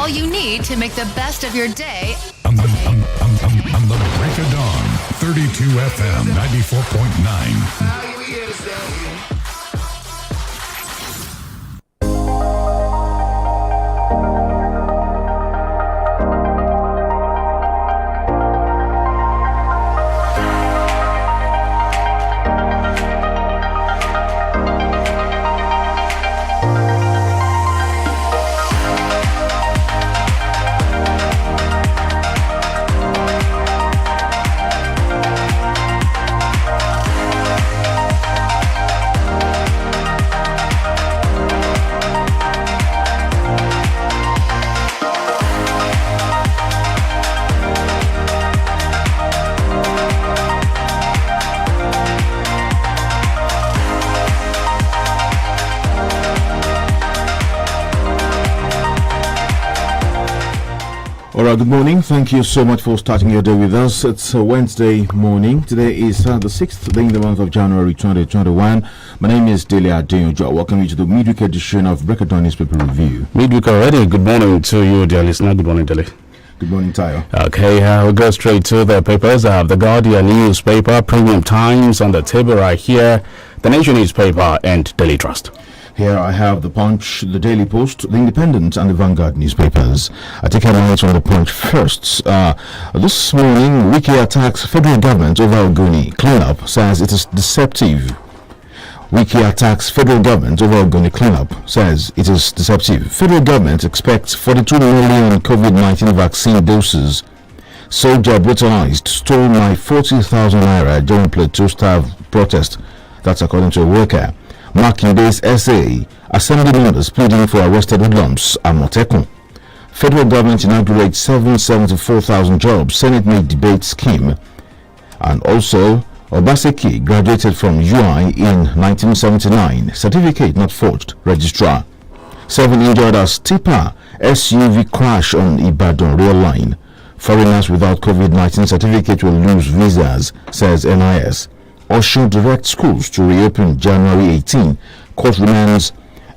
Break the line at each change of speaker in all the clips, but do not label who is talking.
all you need to make the best of your day.
On the Break of Dawn, 32 FM 94.9.
All right, good morning. Thank you so much for starting your day with us. It's a Wednesday morning. Today is the 6th day in the month of January 2021. My name is DELE. I welcome you to the midweek edition of Break of Dawn Newspaper Review.
Midweek already. Good morning to you, dear listener. Good morning, Dele.
Good morning, Tayo.
Okay, we'll go straight to the papers. I have the Guardian newspaper, Premium Times on the table right here, the Nation newspaper, and Daily Trust.
Here I have the Punch, the Daily Post, the Independent, and the Vanguard newspapers. I take headlines from the Punch first. This morning, Wiki attacks federal government over Oguni cleanup, says it is deceptive. Wiki attacks federal government over Oguni cleanup, says it is deceptive. Federal government expects 42 million COVID-19 vaccine doses. Soldier brutalized, stole my 40,000 naira during Plateau staff protest. That's according to a worker. Marking-based essay, assembly members pleading for arrested hoodlums, Amotekun. Federal government inaugurates 774,000 jobs, Senate made debate scheme. And also, Obaseki graduated from UI in 1979, certificate not forged, registrar. 7 injured as tipper, SUV crash on Ibadan rail line. Foreigners without COVID-19 certificate will lose visas, says NIS. Osun direct schools to reopen January 18. Court remands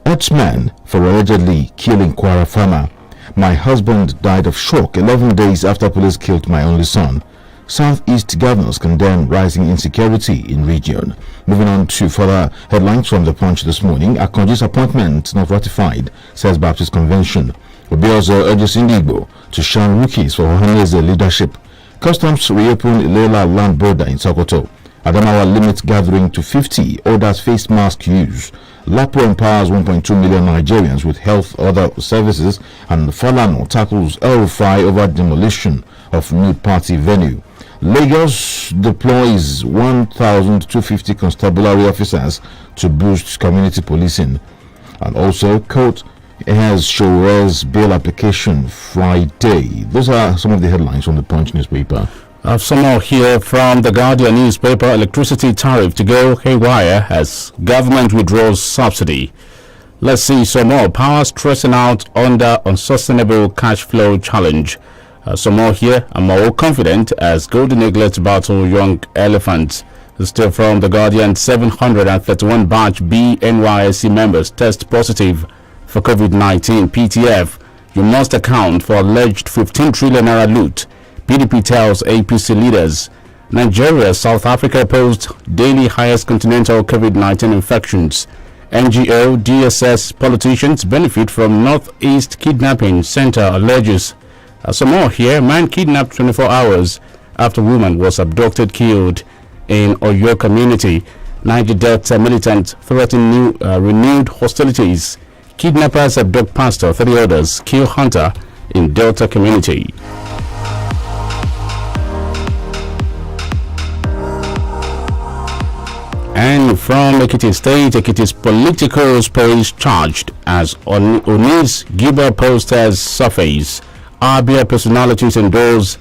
herdsman for allegedly killing Kwara farmer. My husband died of shock 11 days after police killed my only son. Southeast governors condemn rising insecurity in region. Moving on to further headlines from the Punch this morning. Akonji's appointment not ratified, says Baptist Convention. Obiozo urges Indigbo to shun rookies for Ohane's leadership. Customs reopen Ilela land border in Sokoto. Adamawa limits gathering to 50, orders face mask use. Lapo empowers 1.2 million Nigerians with health other services, and Falano tackles El-Rufai over demolition of nude party venue. Lagos deploys 1,250 constabulary officers to boost community policing. And also, court has Shore's bail application Friday. Those are some of the headlines from the Punch newspaper.
I have some more here from the Guardian newspaper. Electricity tariff to go haywire as government withdraws subsidy. Let's see some more. Power stressing out under unsustainable cash flow challenge. Some more here. I'm more confident as Golden Eaglets battle young elephants. Still from the Guardian, 731 batch B NYSC members test positive for COVID-19 PTF. You must account for alleged 15 trillion naira loot. PDP tells APC leaders. Nigeria, South Africa post daily highest continental COVID-19 infections. NGO, DSS politicians benefit from Northeast Kidnapping Center alleges. Some more here. Man kidnapped 24 hours after woman was abducted, killed in Oyo community. Niger Delta militant threaten renewed hostilities. Kidnappers abduct pastor, 30 others kill hunter in Delta community. And from Ekiti State, Ekiti's political space charged as Onis Giba posters surface. Abia personalities endorse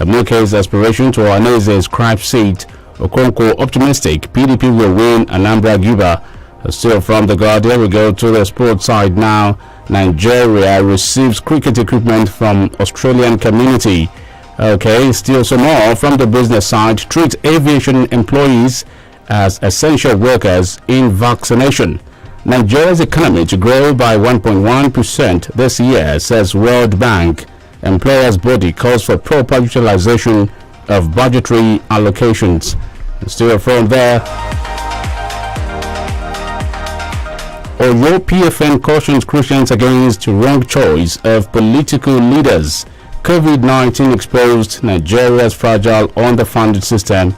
Muke's aspiration to Ohanese's crime seat. Okonkwo optimistic PDP will win Anambra Giba. Still from the Guardian, we go to the sports side now. Nigeria receives cricket equipment from Australian community. Okay, still some more from the business side. Treat aviation employees as essential workers in vaccination. Nigeria's economy to grow by 1.1% this year, says World Bank. Employers' body calls for proper utilization of budgetary allocations. And still from there, Oyo PFN cautions Christians against wrong choice of political leaders. COVID-19 exposed Nigeria's fragile underfunded system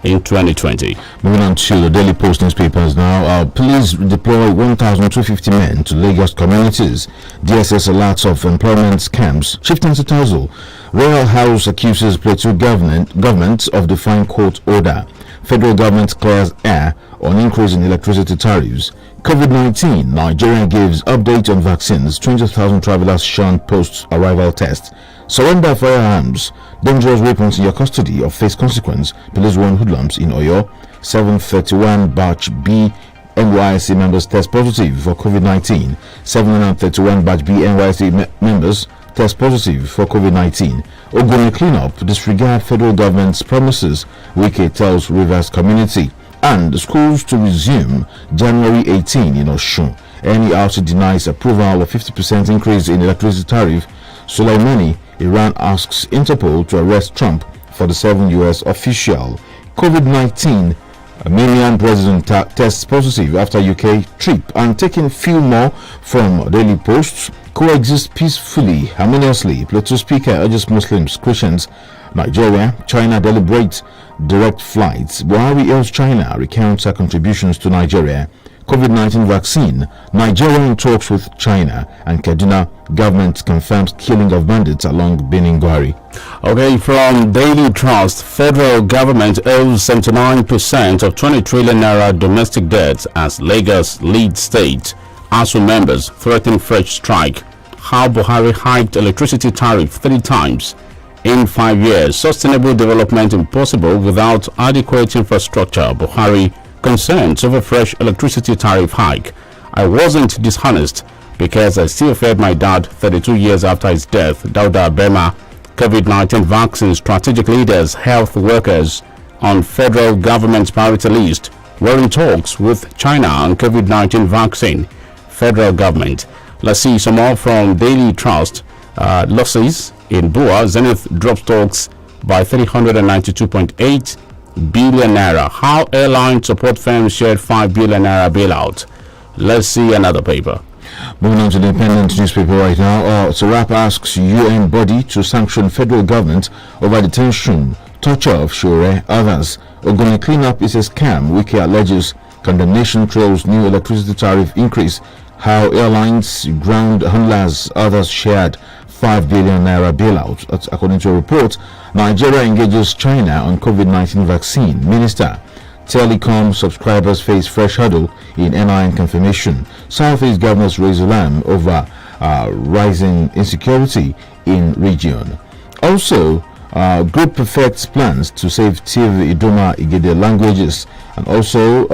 in 2020.
Moving on to the Daily Post newspapers now. Police deploy 1,250 men to Lagos communities. DSS alerts of employment scams. Shifting to Tazul. Royal House accuses Plateau government of defying court order. Federal government clears air on increase in electricity tariffs. COVID-19. Nigeria gives update on vaccines. 20,000 travelers shunned post-arrival test. Surrender firearms. Dangerous weapons in your custody or face consequence. Police warn hoodlums in Oyo. 731 batch B NYSC members test positive for COVID-19. 731 batch B NYSC members test positive for COVID-19. Ogunade cleanup. Disregard federal government's promises. Wike tells Rivers community. And schools to resume January 18 in Osun. NERC denies approval of 50% increase in electricity tariff. Soleimani, Iran asks Interpol to arrest Trump for the 7 U.S. official. COVID-19, Armenian president tests positive after UK trip. And taking few more from Daily Post. Coexist peacefully, harmoniously. Plateau speaker urges Muslims, Christians, Nigeria, China deliberate direct flights. Buhari hails China, recounts her contributions to Nigeria. COVID-19 vaccine. Nigeria in talks with China. And Kaduna government confirms killing of bandits along Benin Gwari.
Okay, from Daily Trust, federal government owes 79% of 20 trillion naira domestic debt as Lagos lead state. ASU members threaten fresh strike. How Buhari hiked electricity tariff 3 times in 5 years. Sustainable development impossible without adequate infrastructure. Buhari concerns over fresh electricity tariff hike. I wasn't dishonest because I still fed my dad 32 years after his death. Dauda Bema. COVID-19 vaccine strategic leaders, health workers on federal government's priority list. We're in talks with China on COVID-19 vaccine. Federal government. Let's see some more from Daily Trust. Losses in Bua. Zenith drops stocks by 392.8 billion naira. How airline support firms shared 5 billion naira bailout. Let's see another paper.
Moving on to the Independent newspaper right now. Sarap asks UN body to sanction federal government over detention, torture of Shure. Others. Ogunade cleanup is a scam. Wiki alleges condemnation trails new electricity tariff increase. How airlines, ground handlers, others shared 5 billion naira bailout. That's according to a report. Nigeria engages China on COVID-19 vaccine. Minister. Telecom subscribers face fresh hurdle in NIN confirmation. Southeast governors raise alarm over rising insecurity in region. Also, group perfects plans to save TV Idoma Igede languages, and also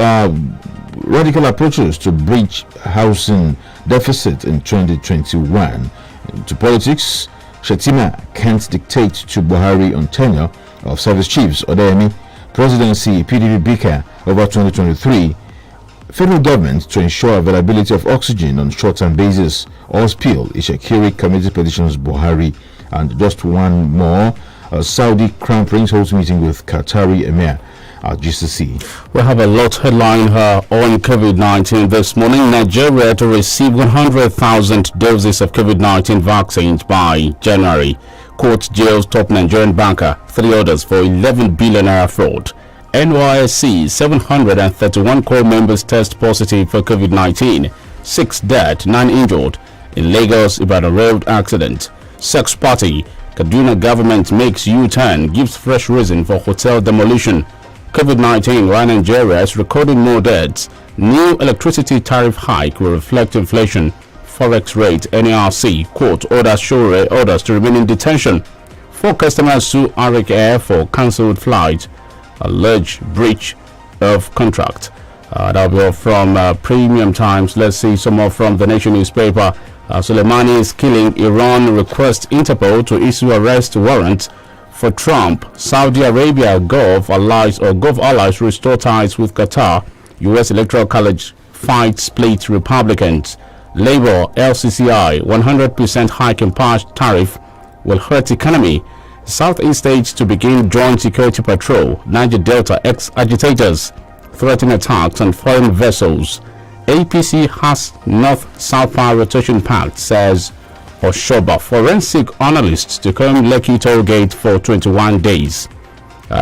radical approaches to bridge housing deficit in 2021. To politics, Shetima can't dictate to Buhari on tenure of service chiefs. Odeyemi, presidency PDP Bika over 2023. Federal government to ensure availability of oxygen on short-term basis. All spill Ishakiri committee petitions Buhari. And just one more. Saudi Crown Prince holds meeting with Qatari Emir at GCC.
We have a lot headline on COVID-19 this morning. Nigeria to receive 100,000 doses of COVID-19 vaccines by January. Court jails top Nigerian banker. 3 orders for 11 billion naira fraud. NYSC 731 core members test positive for COVID-19. 6 dead, 9 injured in Lagos Ibadan road accident. Sex party. Kaduna government makes U-turn, gives fresh reason for hotel demolition. COVID-19, while Nigeria is recording more deaths. New electricity tariff hike will reflect inflation. Forex rate, NERC, court orders Shure orders to remain in detention. 4 customers sue Arik Air for cancelled flight. Alleged breach of contract. That'll be all from Premium Times. Let's see some more from the Nation newspaper. Soleimani is killing. Iran requests Interpol to issue arrest warrant for Trump. Saudi Arabia Gulf allies restore ties with Qatar. U.S. Electoral College fight split Republicans. Labour LCCI 100% hike in power tariff will hurt economy. Southeast states to begin joint security patrol. Niger Delta ex-agitators threaten attacks on foreign vessels. APC has North-South power rotation pact, says Oshoba. Forensic analysts to come Lekki toll gate for 21 days.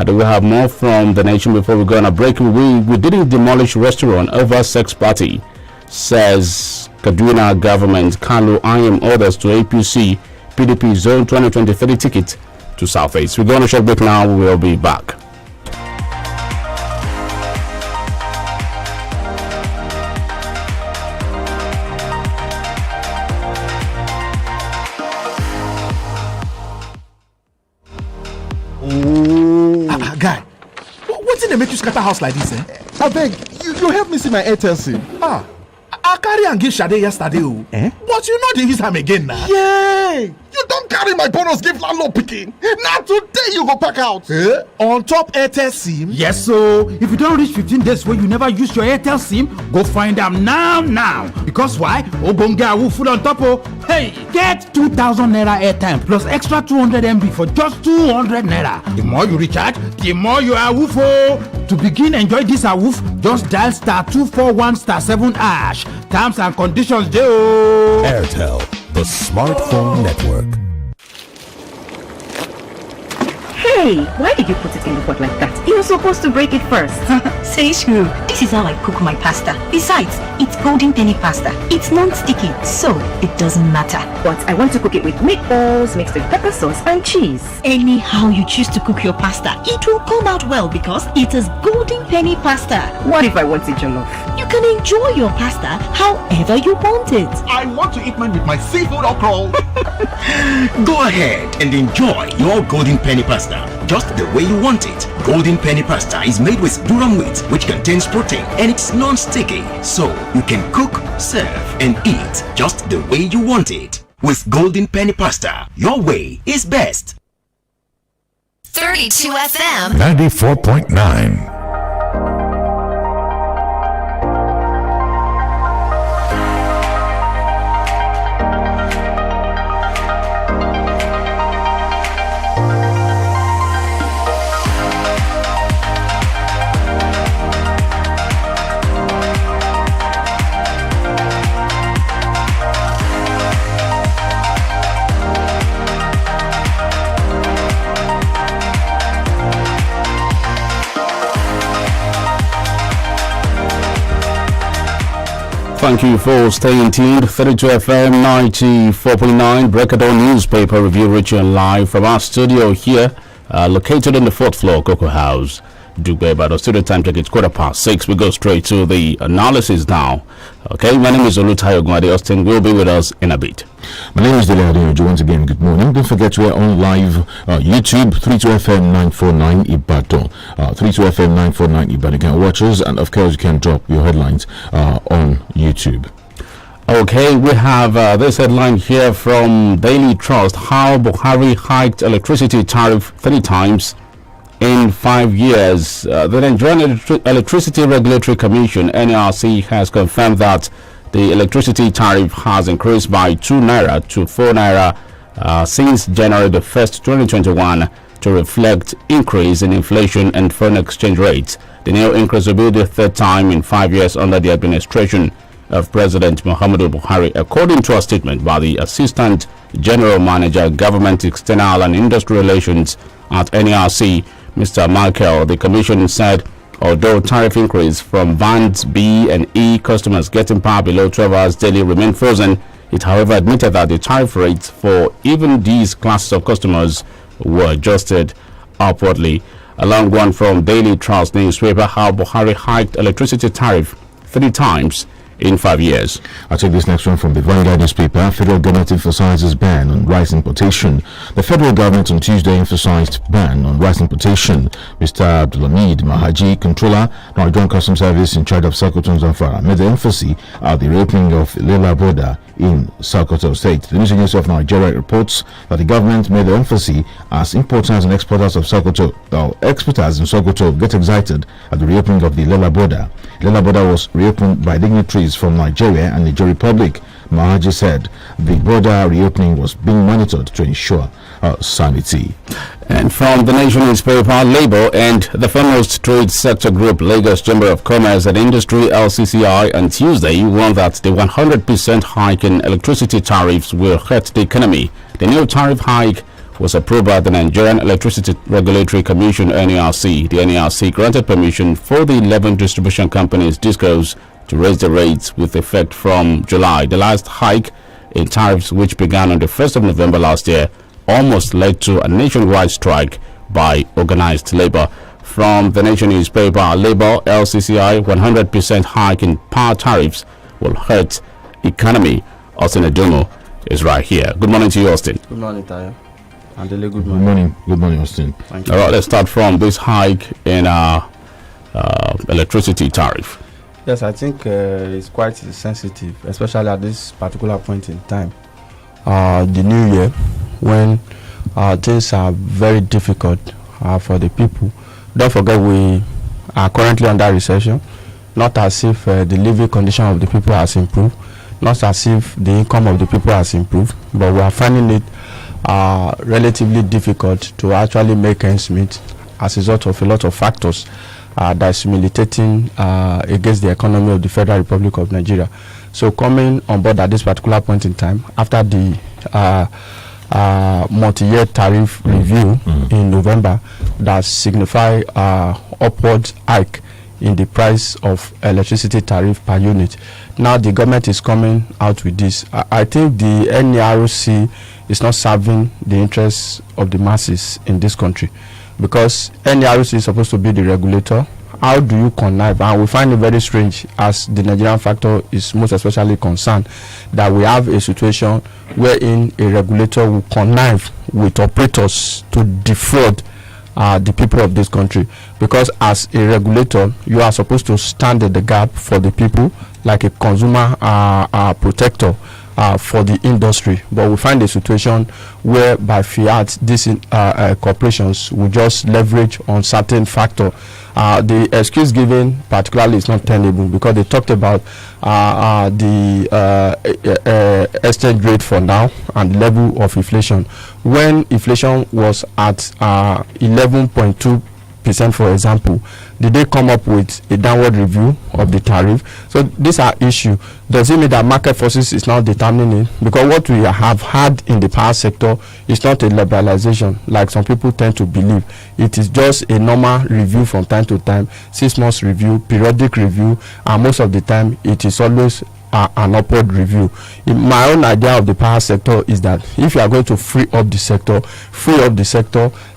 Do we have more from the nation before we go on a break? We didn't demolish restaurant over sex party, says Kaduna government. Kalu IM orders to APC PDP zone 2023 ticket to Southeast. We go on a short break now. We will be back.
Guy, what's in the make you scatter house like this, eh?
I beg, you help me see my Airtel SIM.
I carry and give Shade yesterday,
Eh?
but you know they use am again now.
Yay! You don't carry my bonus give landlord picking. Now today you go pack out.
Eh? On top Airtel SIM?
Yes, so if you don't reach 15 days where you never use your Airtel SIM, go find them now. Because why? Obonga will full on top of. Hey, get 2,000 naira airtime plus extra 200 MB for just 200 naira. The more you recharge, the more you are woofo. To begin enjoy this awoof, just dial *241*7#. Terms and conditions do.
Airtel, the smartphone network.
Hey, why did you put it in the pot like that? You're supposed to break it first.
Says who? This is how I cook my pasta. Besides, it's golden penny pasta. It's non-sticky, so it doesn't matter.
But I want to cook it with meatballs mixed with pepper sauce and cheese.
Anyhow you choose to cook your pasta, it will come out well because it is golden penny pasta.
What if I want it jollof?
You can enjoy your pasta however you want it.
I want to eat mine with my seafood okra.
Go ahead and enjoy your golden penny pasta just the way you want it. Golden penny pasta is made with durum wheat, which contains protein, and it's non-sticky, so you can cook, serve, and eat just the way you want it. With golden penny pasta, your way is best.
32 FM
94.9.
Thank you for staying tuned. 32 FM 94.9 Breakdown newspaper review reaching live from our studio here, located on the 4th floor, Cocoa House, Dubai. By the studio time check, it's 6:15. We go straight to the analysis now. Okay, my name is OLUTAYO. OGUNADE Austin will be with us in a bit.
My name is DELE. ADEYANJU. Once again, good morning. Don't forget we're on live YouTube, 32FM 949 Ibadan. 32FM 949 Ibadan. You can watch us, and of course, you can drop your headlines on YouTube.
Okay, we have this headline here from Daily Trust: how Buhari hiked electricity tariff 3 times in 5 years. The Nigerian Electricity Regulatory Commission (NERC) has confirmed that the electricity tariff has increased by 2 naira to 4 naira since January the 1st, 2021, to reflect increase in inflation and foreign exchange rates. The new increase will be the 3rd time in 5 years under the administration of President Muhammadu Buhari, according to a statement by the Assistant General Manager, Government External and Industrial Relations at NERC, Mr. Michael. The Commission said although tariff increase from bands B and E customers getting power below 12 hours daily remain frozen, it however admitted that the tariff rates for even these classes of customers were adjusted upwardly. Along one from Daily Trust newspaper: how Buhari hiked electricity tariff 3 times in 5 years.
I'll take this next one from the Vanguard newspaper. Federal government emphasizes ban on rice importation. The federal government on Tuesday emphasized ban on rice importation. Mr. Abdulhamid Mahaji, controller, Nigerian Customs Service in charge of Circle Zamfara, made the emphasis at the reopening of Lela border in Sokoto State. The News Agency of Nigeria reports that the government made the emphasis as importers and exporters of Sokoto, exporters in Sokoto get excited at the reopening of the Lela border. Lela border was reopened by dignitaries from Nigeria and Niger Republic. Mahaji said the border reopening was being monitored to ensure sanity.
And from the Nation newspaper, Labour and the foremost trade sector group, Lagos Chamber of Commerce and Industry (LCCI), on Tuesday warned that the 100% hike in electricity tariffs will hurt the economy. The new tariff hike was approved by the Nigerian Electricity Regulatory Commission (NERC). The NERC granted permission for the 11 distribution companies (DISCOs) to raise the rates with effect from July. The last hike in tariffs, which began on the 1st of November last year, almost led to a nationwide strike by organized labor. From the Nation newspaper, Labour LCCI 100% hike in power tariffs will hurt economy. Austin Adomo is right here. Good morning to you, Austin.
Good morning, Tayo. And Dele, good morning.
Good morning. Good morning, Austin.
Thank you.
All right, let's start from this hike in electricity tariff.
Yes, I think it's quite sensitive, especially at this particular point in time. The new year, when things are very difficult for the people. Don't forget, we are currently under recession. Not as if the living condition of the people has improved, not as if the income of the people has improved, but we are finding it relatively difficult to actually make ends meet as a result of a lot of factors that's militating against the economy of the Federal Republic of Nigeria. So coming on board at this particular point in time, after the multi-year tariff review in November that signify upward hike in the price of electricity tariff per unit. Now the government is coming out with this. I think the NERC is not serving the interests of the masses in this country, because NERC is supposed to be the regulator. How do you connive? And we find it very strange, as the Nigerian factor is most especially concerned, that we have a situation wherein a regulator will connive with operators to defraud the people of this country. Because as a regulator, you are supposed to stand in the gap for the people, like a consumer protector for the industry. But we find a situation where by fiat, these corporations will just leverage on certain factor. The excuse given particularly is not tenable, because they talked about the exchange rate for now and the level of inflation. When inflation was at 11.2%, for example, did they come up with a downward review of the tariff? So these are issues. Does it mean that market forces is now determining it? Because what we have had in the power sector is not a liberalization like some people tend to believe. It is just a normal review from time to time, 6 months review, periodic review, and most of the time it is always an upward review. My own idea of the power sector is that if you are going to free up the sector,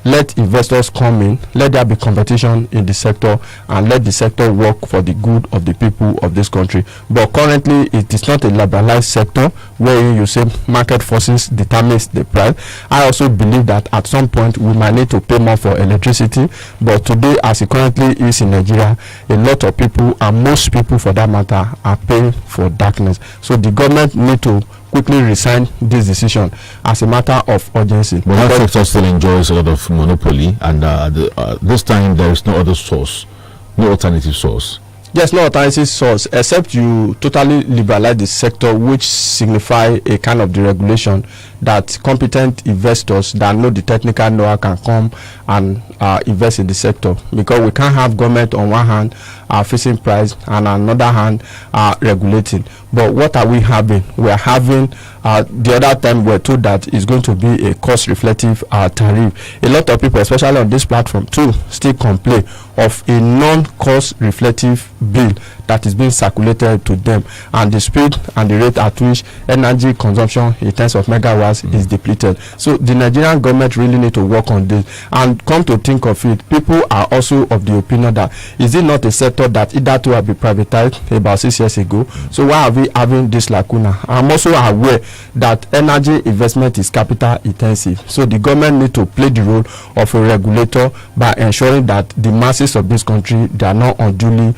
let investors come in, let there be competition in the sector, and let the sector work for the good of the people of this country. But currently it is not a liberalized sector where you say market forces determines the price. I also believe that at some point we might need to pay more for electricity, but today, as it currently is in Nigeria, a lot of people, and most people for that matter, are paying for darkness. So the government need to quickly resign this decision as a matter of urgency.
But that sector still enjoys a lot of monopoly, and this time there is no other source, no alternative source.
Yes, no alternative source, except you totally liberalize the sector, which signify a kind of deregulation that competent investors that know the technical know-how can come and invest in the sector. Because we can't have government on one hand fixing price and on another hand regulating. But what are we having? We are having the other time we were told that it's going to be a cost reflective tariff. A lot of people, especially on this platform too, still complain of a non-cost reflective bill that is being circulated to them, and the speed and the rate at which energy consumption in terms of megawatts is depleted. So the Nigerian government really need to work on this. And come to think of it, people are also of the opinion that is it not a sector that either to have been privatized about 6 years ago? So why are we having this lacuna? I'm also aware that energy investment is capital intensive. So the government need to play the role of a regulator by ensuring that the masses of this country, they are not unduly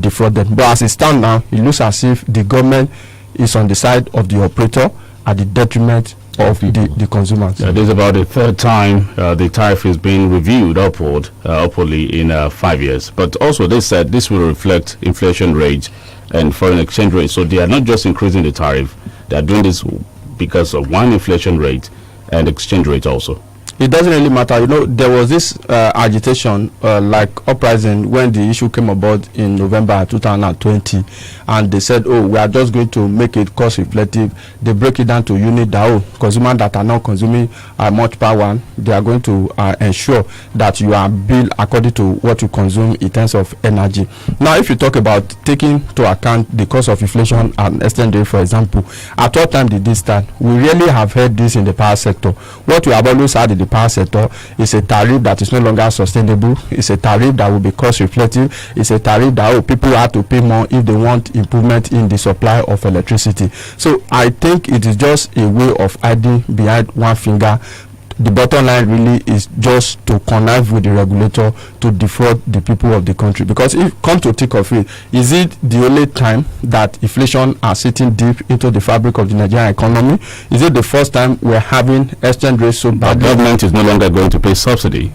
defrauded. But as it stands now, it looks as if the government is on the side of the operator at the detriment of the consumers.
This is about the third time the tariff is being reviewed upwardly in 5 years. But also they said this will reflect inflation rate and foreign exchange rate. So they are not just increasing the tariff, they are doing this because of one, inflation rate and exchange rate also.
It doesn't really matter. You know, there was this agitation, like uprising, when the issue came about in November 2020, and they said, oh, we are just going to make it cost reflective. They break it down to unit that, oh, consumers that are not consuming much power, they are going to ensure that you are billed according to what you consume in terms of energy. Now, if you talk about taking to account the cost of inflation and exchange rate, for example, at what time did this start? We really have heard this in the power sector. What we have always had in the power sector is a tariff that is no longer sustainable. It's a tariff that will be cost reflective. It's a tariff that people have to pay more if they want improvement in the supply of electricity. So I think it is just a way of hiding behind one finger. The bottom line really is just to connive with the regulator to defraud the people of the country. Because if come to think of it, is it the only time that inflation are sitting deep into the fabric of the Nigerian economy? Is it the first time we're having exchange rates so bad?
The government is no longer going to pay subsidy.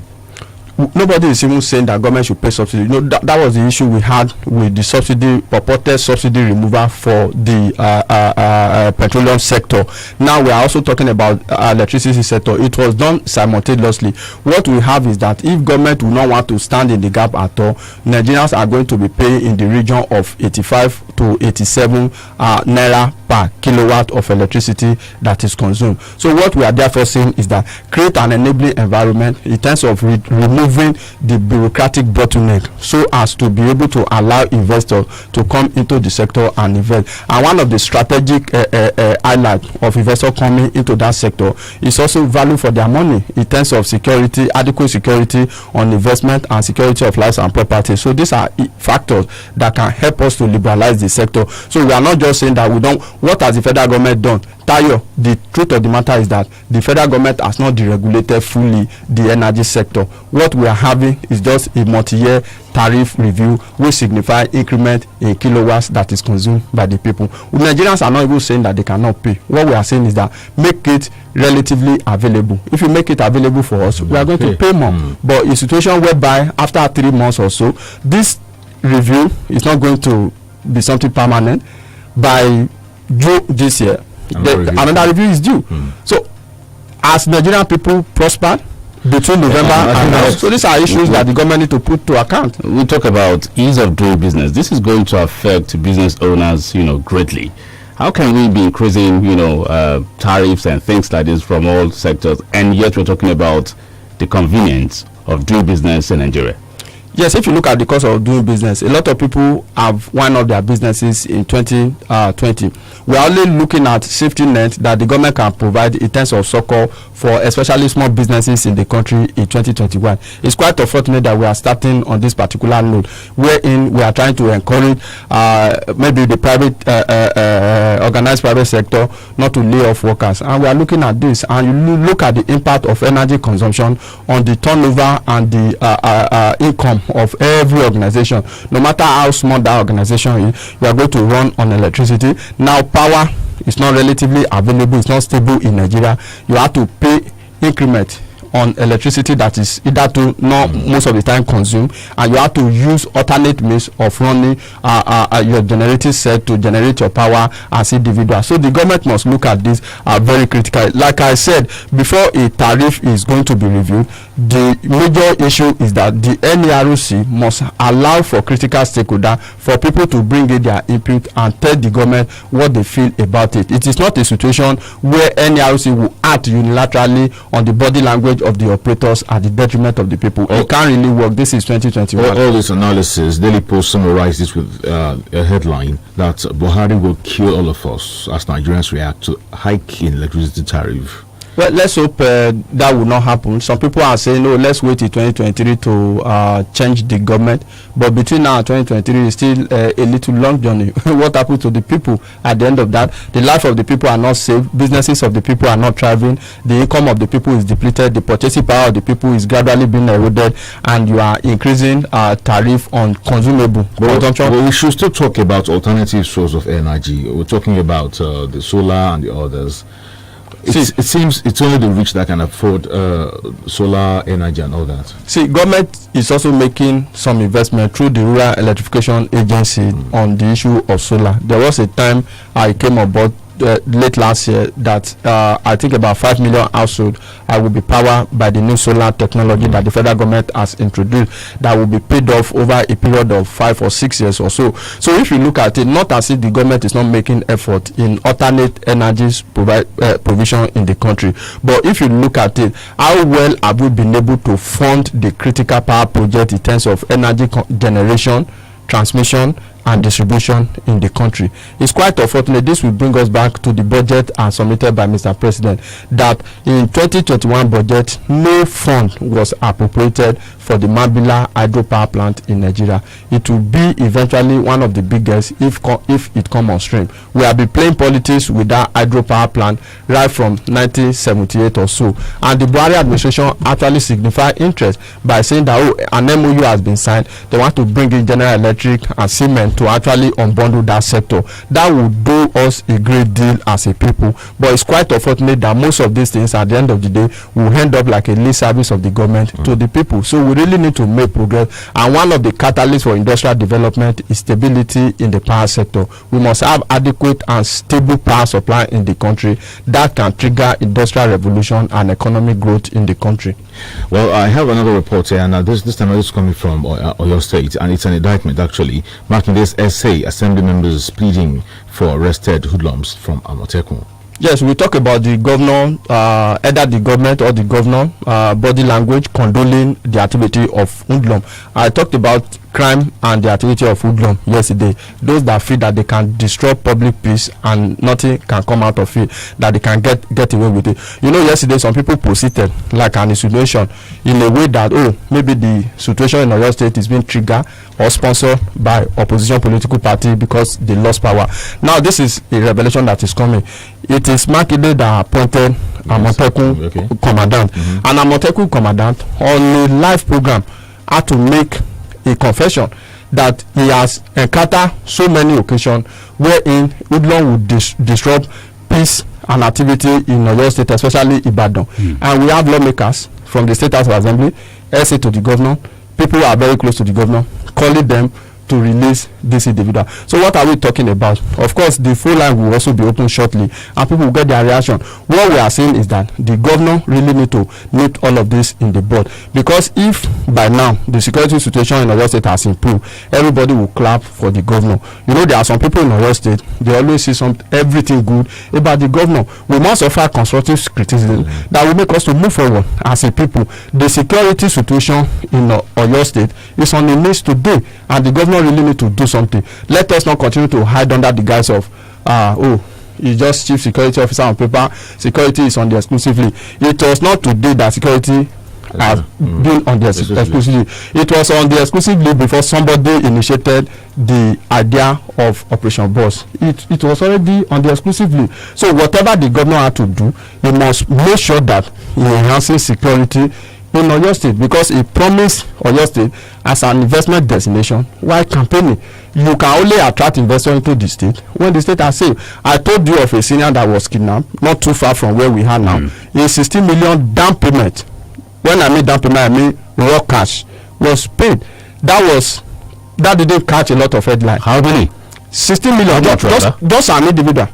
Nobody is even saying that government should pay subsidy. You know, that was the issue we had with the subsidy, purported subsidy removal for the petroleum sector. Now we are also talking about electricity sector. It was done simultaneously. What we have is that if government will not want to stand in the gap at all, Nigerians are going to be paying in the region of 85 to 87 naira per kilowatt of electricity that is consumed. So what we are therefore saying is that create an enabling environment in terms of removing the bureaucratic bottleneck so as to be able to allow investors to come into the sector and invest. And one of the strategic highlights of investors coming into that sector is also value for their money in terms of security, adequate security on investment and security of lives and property. So these are factors that can help us to liberalize the sector. So we are not just saying that we don't. What has the federal government done? Tayo, the truth of the matter is that the federal government has not deregulated fully the energy sector. What we are having is just a multi-year tariff review which signify increment in kilowatts that is consumed by the people. Nigerians are not even saying that they cannot pay. What we are saying is that make it relatively available. If you make it available for us, we are going to pay more. But in a situation whereby after 3 months or so, this review is not going to be something permanent. By June this year, another review is due. So as Nigerian people prosper between November and now, so these are issues that the government need to put to account.
We talk about ease of doing business. This is going to affect business owners, greatly. How can we be increasing, tariffs and things like this from all sectors, and yet we're talking about the convenience of doing business in Nigeria?
Yes, if you look at the cost of doing business, a lot of people have wound up their businesses in 2020. We are only looking at safety net that the government can provide in terms of succor for especially small businesses in the country in 2021. It's quite unfortunate that we are starting on this particular note, wherein we are trying to encourage maybe the private, organized private sector not to lay off workers. And we are looking at this, and you look at the impact of energy consumption on the turnover and the income of every organization. No matter how small that organization is, you are going to run on electricity. Now power is not relatively available, it's not stable in Nigeria. You have to pay increment on electricity that is either to not most of the time consumed, and you have to use alternate means of running your generating set to generate your power as individual. So the government must look at this very critically. Like I said, before a tariff is going to be reviewed, the major issue is that the NERC must allow for critical stakeholder for people to bring in their input and tell the government what they feel about it. It is not a situation where NERC will act unilaterally on the body language of the operators at the detriment of the people. It can't really work. This is 2021.
All this analysis, Daily Post summarized this with a headline that Buhari will kill all of us as Nigerians react to hike in electricity tariff.
Well, let's hope that will not happen. Some people are saying, no, let's wait till 2023 to change the government. But between now and 2023 is still a little long journey. What happens to the people at the end of that? The life of the people are not safe. Businesses of the people are not thriving. The income of the people is depleted. The purchasing power of the people is gradually being eroded. And you are increasing tariff on consumable consumption.
Well, we should still talk about alternative source of energy. We're talking about the solar and the others. It seems it's only the rich that can afford solar energy and all that.
See, government is also making some investment through the Rural Electrification Agency on the issue of solar. There was a time I came aboard late last year that I think about 5 million households will be powered by the new solar technology that the federal government has introduced, that will be paid off over a period of 5 or 6 years or so. So if you look at it, not as if the government is not making effort in alternate energies provision in the country, but if you look at it, how well have we been able to fund the critical power project in terms of energy generation, transmission and distribution in the country? It's quite unfortunate. This will bring us back to the budget as submitted by Mr. President, that in 2021 budget no fund was appropriated for the Mambila hydropower plant in Nigeria. It will be eventually one of the biggest if it come on stream. We have been playing politics with that hydropower plant right from 1978 or so, and the Buhari administration actually signified interest by saying that an MOU has been signed. They want to bring in General Electric and Siemens to actually unbundle that sector. That would do us a great deal as a people, but it's quite unfortunate that most of these things at the end of the day will end up like a lip service of the government to the people. So we really need to make progress, and one of the catalysts for industrial development is stability in the power sector. We must have adequate and stable power supply in the country that can trigger industrial revolution and economic growth in the country.
Well, I have another report here, and this time it's coming from Oyo State, and it's an indictment actually marking this essay assembly members pleading for arrested hoodlums from Amotekun.
Yes, we talk about the governor, either the government or the governor body language condoling the activity of hoodlum. I talked about crime and the activity of hoodlum yesterday. Those that feel that they can destroy public peace and nothing can come out of it, that they can get away with it. You know, yesterday some people proceeded like an insinuation in a way that, maybe the situation in Oyo State is being triggered or sponsored by opposition political party because they lost power. Now this is a revelation that is coming. It is Makinde that appointed Amotekun commandant, and Amotekun commandant on a live program had to make a confession that he has encountered so many occasions wherein hoodlum would disrupt peace and activity in Oyo State, especially Ibadan. And we have lawmakers from the State House of Assembly, SA to the governor, people who are very close to the governor, calling them to release this individual. So what are we talking about? Of course, the phone line will also be open shortly and people will get their reaction. What we are saying is that the governor really need to nip all of this in the bud, because if by now the security situation in Oyo State has improved, everybody will clap for the governor. You know, there are some people in Oyo State, they always see everything good about the governor. We must offer constructive criticism that will make us to move forward as a people. The security situation in Oyo State is on the list today, and the governor really need to do something. Let us not continue to hide under the guise of he's just chief security officer on paper, security is on the exclusively. It was not today that security has been on the exclusively. It was on the exclusively before somebody initiated the idea of Operation Boss. It was already on the exclusively. So whatever the governor had to do, he must make sure that he enhances security in Oyo State, because he promised Oyo State as an investment destination while campaigning. You can only attract investors into the state when the state are safe. I told you of a senior that was kidnapped not too far from where we are now. A 16 million down payment. When I mean down payment, I mean raw cash was paid. That didn't catch a lot of headlines.
How many?
16 million. Those are individual.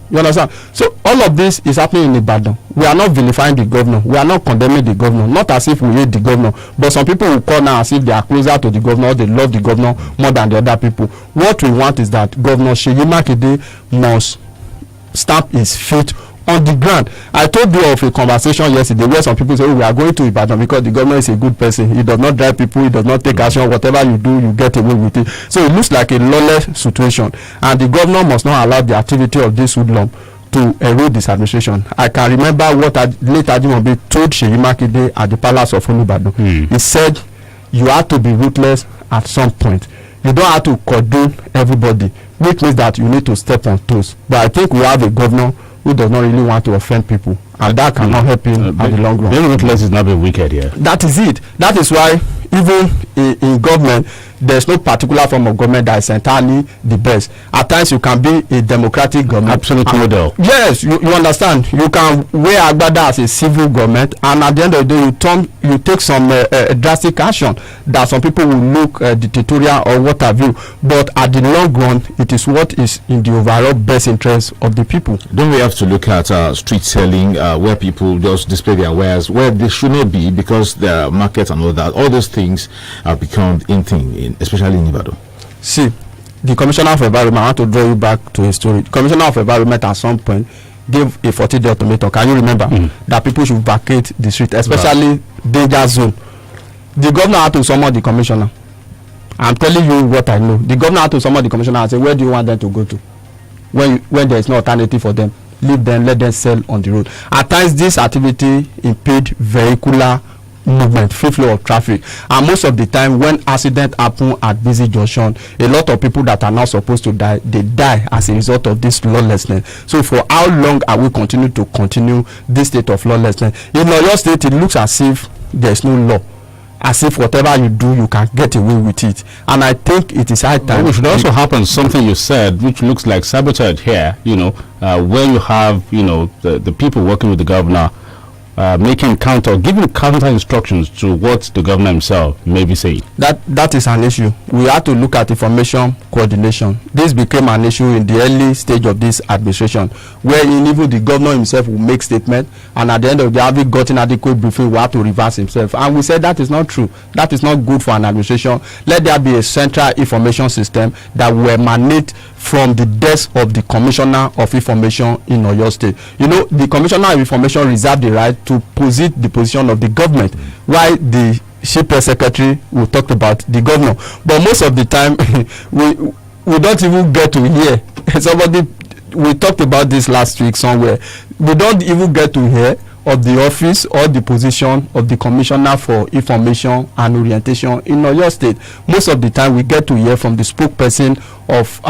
You understand? So all of this is happening in Ibadan. We are not vilifying the governor. We are not condemning the governor. Not as if we hate the governor. But some people will call now as if they are closer to the governor, or they love the governor more than the other people. What we want is that Governor Seyi Makinde must stamp his feet on the ground. I told you of a conversation yesterday where some people say, we are going to Ibadan because the governor is a good person. He does not drive people. He does not take action. Whatever you do, you get away with it. So it looks like a lawless situation. And the governor must not allow the activity of this hoodlum to erode this administration. I can remember what late Ajimobi told Seyi Makinde at the Palace of Olubadan. He said, you have to be ruthless at some point. You don't have to cordon everybody, which means that you need to step on toes. But I think we have a governor who does not really want to offend people, and that cannot help him at the long run.
Being ruthless is not being wicked here.
That is it. That is why even in government, there's no particular form of government that is entirely the best. At times, you can be a democratic government.
Absolute model.
Yes, you understand. You can wear agbada as a civil government, and at the end of the day, you take some drastic action that some people will look dictatorial or what have you. But at the long run, it is what is in the overall best interest of the people.
Don't we have to look at street selling, where people just display their wares where they should not be because there are markets and all that? All those things have become in thing, especially in Ibadan.
See, the Commissioner of Environment, I want to draw you back to a story. The Commissioner of Environment at some point gave a 40-day ultimatum. Can you remember that people should vacate the street, especially danger zone? The governor had to summon the commissioner. I'm telling you what I know. The governor had to summon the commissioner and say, where do you want them to go to? When there is no alternative for them, leave them, let them sell on the road. At times, this activity impede vehicular movement, free flow of traffic, and most of the time when accident happen at busy junction, a lot of people that are not supposed to die, they die as a result of this lawlessness. So for how long are we continue this state of lawlessness? In Oyo State, it looks as if there's no law, as if whatever you do, you can get away with it. And I think it is high time.
It should also happen something you said, which looks like sabotage here, where you have, the people working with the governor giving counter instructions to what the governor himself may be saying.
That is an issue. We have to look at information coordination. This became an issue in the early stage of this administration, where even the governor himself will make statement, and at the end of the day, having gotten adequate briefing, we have to reverse himself. And we said that is not true. That is not good for an administration. Let there be a central information system that will emanate from the desk of the Commissioner of Information in Oyo State. The Commissioner of Information reserves the right to posit the position of the government, while the Chief Press Secretary will talk about the governor. But most of the time, we don't even get to hear. We talked about this last week somewhere. We don't even get to hear of the office or the position of the Commissioner for Information and Orientation in Oyo State. Most of the time, we get to hear from the spokesperson of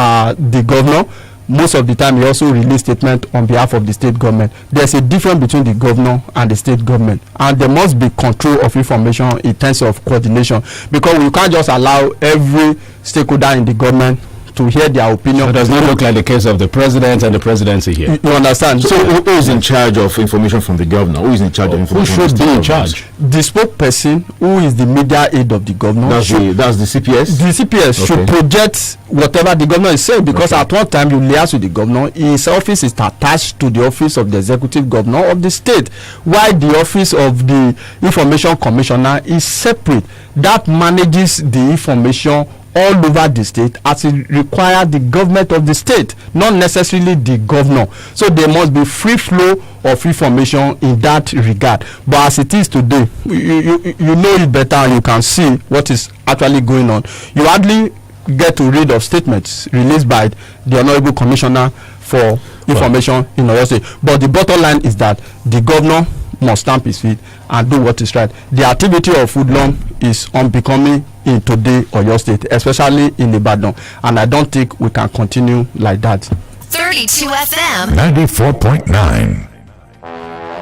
the governor. Most of the time, he also release statement on behalf of the state government. There's a difference between the governor and the state government, and there must be control of information in terms of coordination, because we can't just allow every stakeholder in the government to hear their opinion.
So it does not look like the case of the president and the presidency here.
You understand?
So who is in charge of information from the governor? Who is in charge of information?
Who should be in charge?
The spokesperson, who is the media aid of the governor.
That's the CPS?
The CPS should project whatever the governor is saying, because at one time you liaise with the governor. His office is attached to the office of the executive governor of the state, while the office of the information commissioner is separate. That manages the information all over the state as it requires the government of the state, not necessarily the governor. So there must be free flow of information in that regard. But as it is today, you know it better, and you can see what is actually going on. You hardly get to read of statements released by the Honorable Commissioner for Information in Oyo State. But the bottom line is that the governor must stamp his feet and do what is right. The activity of hoodlum is unbecoming in today Oyo State, especially in Ibadan, and I don't think we can continue like that.
32 FM
94.9.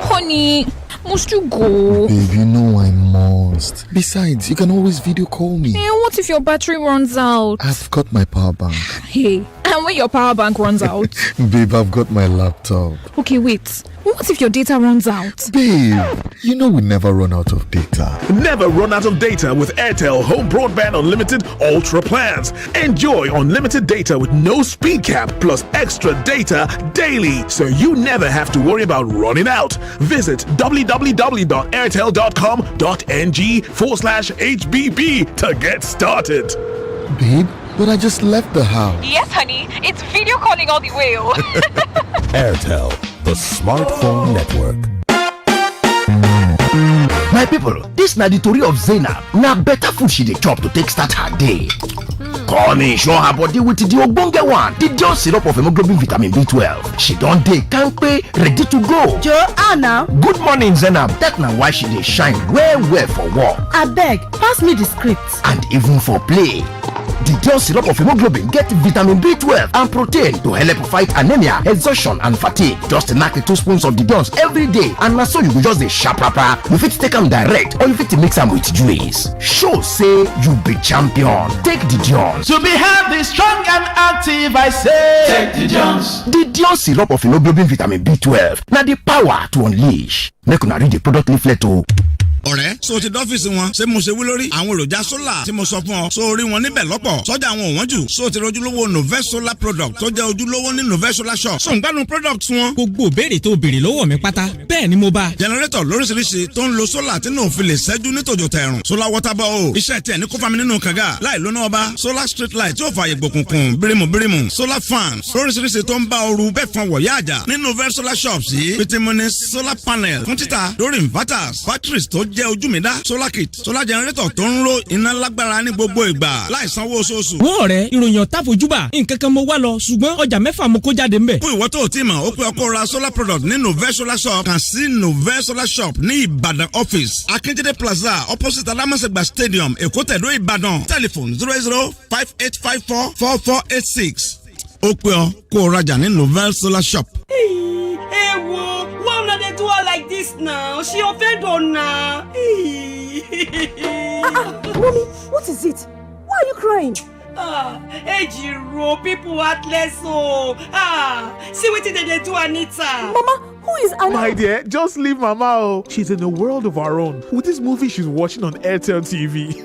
Honey, must you go?
Babe, you know I must. Besides, you can always video call me.
What if your battery runs out?
I've got my power bank.
Hey, and when your power bank runs out?
Babe, I've got my laptop.
Okay, wait. What if your data runs out?
Babe, you know we never run out of data.
Never run out of data with Airtel Home Broadband Unlimited Ultra plans. Enjoy unlimited data with no speed cap plus extra data daily, so you never have to worry about running out. Visit www.airtel.com.ng/HBB to get started.
Babe, but I just left the house.
Yes, honey. It's video calling all the way.
Airtel, the smartphone network.
My people, this na the tori of Zainab. Na better food she dey chop to take start her day.
Come in, show her body with the ogbonge one, the Dion syrup of hemoglobin vitamin B12. She don dey kampe, ready to go.
Joanna.
Good morning, Zainab. That na why she dey shine well for work.
Abeg, pass me the script.
And even for play. The Dion syrup of hemoglobin get vitamin B12 and protein to help fight anemia, exhaustion and fatigue. Just knack 2 spoons of the Dions every day and na so you go just dey sharp rapa. You fit take am direct or you fit mix am with juice. Show say you be champion. Take the Dions.
To be healthy, strong and active, I say.
Take the Dions. The Dion syrup of hemoglobin vitamin B12 na the power to unleash. Make una read the product leaflet o.
ọ̀rẹ́ so ti dọ́fíìsì wọn ṣé mo ṣe wí lórí àwọn èròjà sólà tí mo sọ fún ọ so orí wọn níbẹ̀ lọ́pọ̀ sọ́jà àwọn òwọ́n jù so ti rojúlówó Novest Solar product tó jẹ́ ojúlówó ní Novest Solar shop so ń gbádùn products wọn.
gbogbo béèrè tó béèrè lọ́wọ́ mi pátá bẹ́ẹ̀ ni mo bá.
generator lóríṣiríṣi tó ń lo sólà tí náà fi lè ṣẹ́jú ní tòjò tẹ̀rùn solar water ball iṣẹ́ tiẹ̀ ní kó fami nínú kànga láì lóná ọba solar street light tí ó fààyè gbòkùnkùn bírímù solar fans lóríṣiríṣi tó ń bá ooru bẹ́ẹ̀ fọn wọ̀yá àjà ní Novest Solar shops yìí pitimuni solar panel fún títà lórí inverters batteries tó jẹ́ ojú mi dá solar kit solar generator tó ń ro iná lágbára ní gbogbo ìgbà láì sanwó oṣooṣù.
wọ́n rẹ̀ ìròyìn ọ̀tá fojúbà nǹkan kan mo wá lọ ṣùgbọ́n ọjà mẹ́fà mo kó jáde ńbẹ̀.
fún ìwọ tó o ti mọ̀ ó pé ọkọ ra solar product ní Novest Solar shop kàn sí Novest Solar shop ní Ìbàdàn office Akíndélé plaza opposite Alámọ̀sẹ̀gbà stadium Èkó tẹ̀dó Ìbàdàn telephone 08058544486 ó pé ọ kó o rajà ní Novest Solar shop.
Do her like this now. She offend Donna.
Mommy, what is it? Why are you crying?
Ejiro, people heartless so. See what they do, Anita.
Mama, who is Anita?
My dear, just leave Mama. Oh, she's in a world of her own with this movie she's watching on Airtel TV.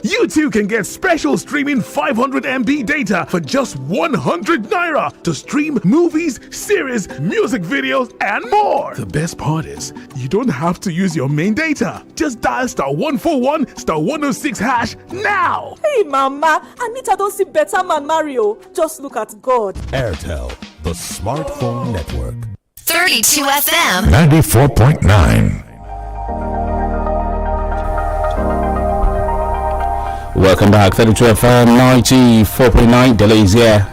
You too can get special streaming 500 MB data for just 100 Naira to stream movies, series, music videos, and more. The best part is, you don't have to use your main data. Just dial *141 *106 hash now.
Hey, Mama, Anita don't see better man Mario. Just look at God.
Airtel, the smartphone network.
32 FM
94.9.
Welcome back, 32 FM 94.9, DELE is here.